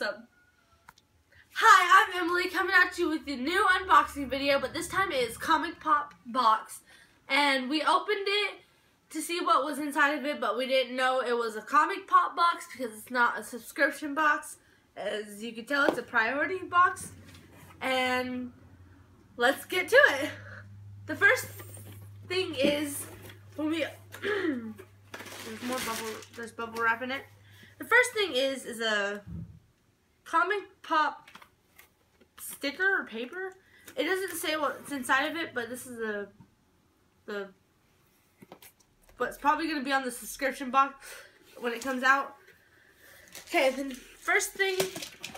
what's up? Hi, I'm Emily, coming at you with a new unboxing video, but this time it is Commic Pop Box. And we opened it to see what was inside of it, but we didn't know it was a Commic Pop Box because it's not a subscription box. As you can tell, it's a priority box. And let's get to it. The first thing is, when we there's bubble wrap in it. The first thing is a Commic Pop sticker or paper. It doesn't say what's inside of it, but this is what's probably going to be on the subscription box when it comes out. Okay, the first thing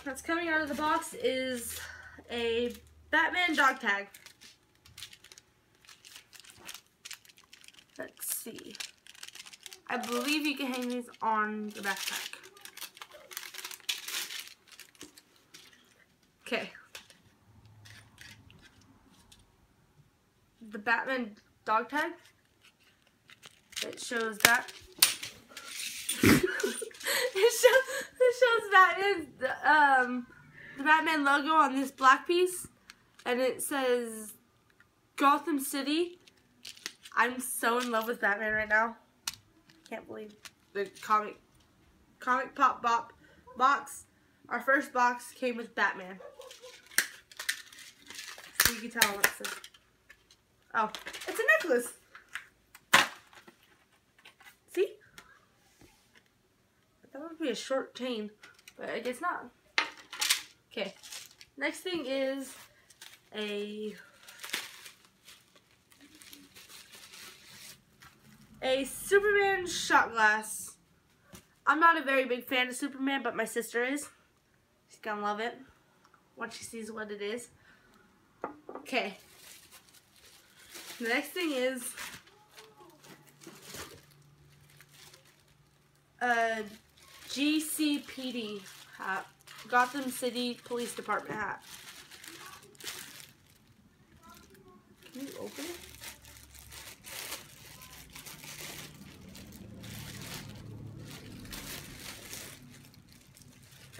that's coming out of the box is a Batman dog tag. Let's see. I believe you can hang these on the backpack. Okay. The Batman dog tag. It shows that. it shows Batman, the Batman logo on this black piece, and it says Gotham City. I'm so in love with Batman right now. Can't believe the Comic Pop box. Our first box came with Batman. So you can tell what it says. Oh, it's a necklace. See? I thought it would be a short chain, but I guess not. Okay. Next thing is a Superman shot glass. I'm not a very big fan of Superman, but my sister is. She's gonna love it once she sees what it is. Okay. The next thing is a GCPD hat. Gotham City Police Department hat. Can you open it?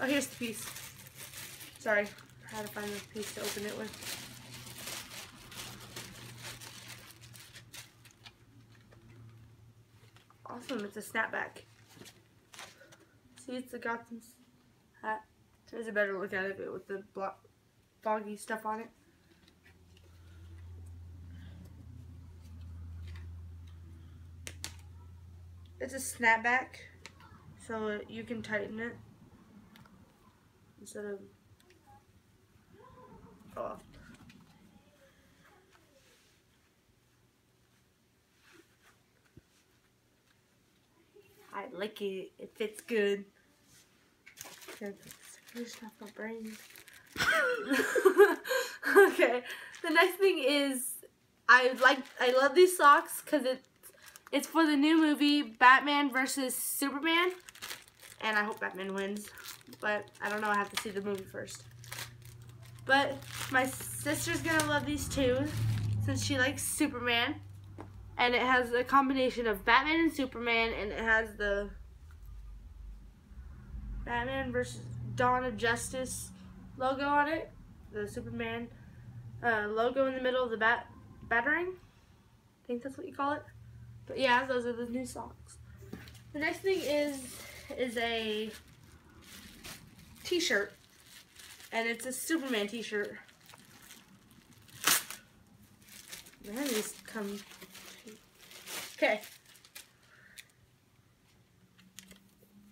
Oh, here's the piece. Sorry, I had to find the piece to open it with. Awesome, it's a snapback. See, it's a Gotham hat. There's a better look at it with the foggy stuff on it. It's a snapback, so you can tighten it instead of off. I like it. It fits good. Finish off my brain. Okay. The next thing is I love these socks because it's for the new movie Batman vs. Superman, and I hope Batman wins. But I don't know. I have to see the movie first. But my sister's gonna love these too, since she likes Superman. And it has a combination of Batman and Superman, and it has the Batman vs. Dawn of Justice logo on it. The Superman logo in the middle of the batarang. I think that's what you call it. But yeah, those are the new socks. The next thing is a t-shirt. And it's a Superman t-shirt. Man, these come... Okay.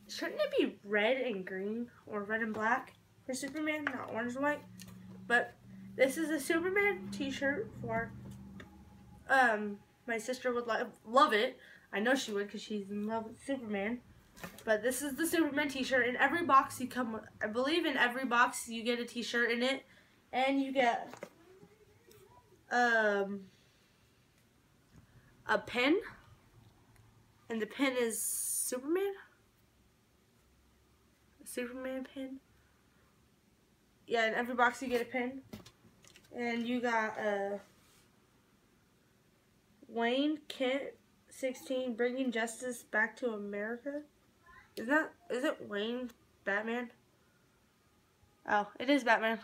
Shouldn't it be red and green or red and black for Superman, not orange and white? But this is a Superman t-shirt for my sister would love it. I know she would because she's in love with Superman. But this is the Superman t-shirt. In every box you come with, I believe in every box you get a t-shirt in it, and you get a pen, and the pen is Superman. A Superman pen. Yeah, in every box you get a pen, and you got Wayne Kent 16 bringing justice back to America. Is it Wayne Batman? Oh, it is Batman.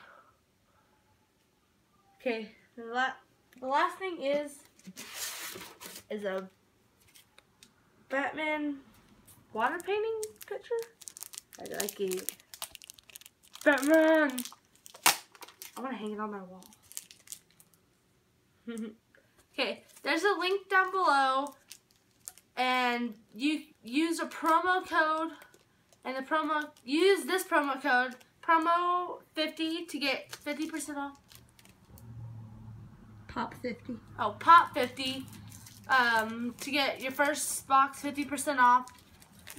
Okay, the last thing is a Batman water painting picture. I like it. Batman! I want to hang it on my wall. Okay, there's a link down below, and you use a promo code, and use this promo code, promo50, to get 50% off. Pop 50. Oh, Pop 50, to get your first box 50% off.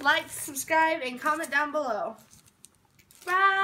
Like, subscribe, and comment down below. Bye!